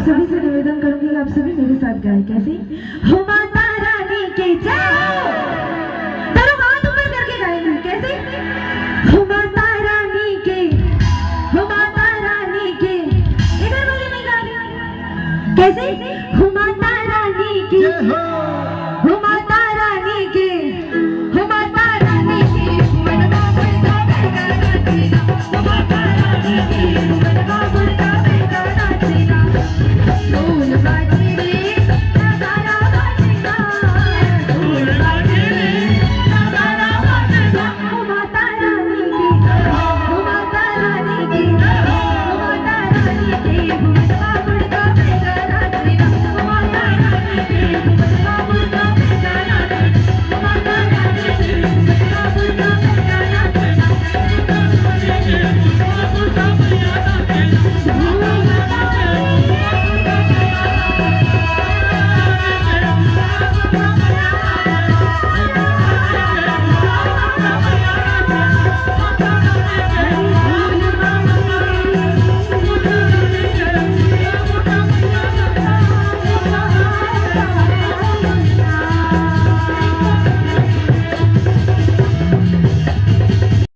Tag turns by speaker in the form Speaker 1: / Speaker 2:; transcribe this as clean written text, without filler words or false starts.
Speaker 1: सभी से निवेदन करूंगी आप सभी मेरे साथ गाएं। कैसे? हो माता रानी की जय, दोनों हाथ ऊपर करके गाएंगे। कैसे? हो माता रानी की, हो माता रानी की, इधर बोले नहीं गा रही। कैसे? हो माता रानी की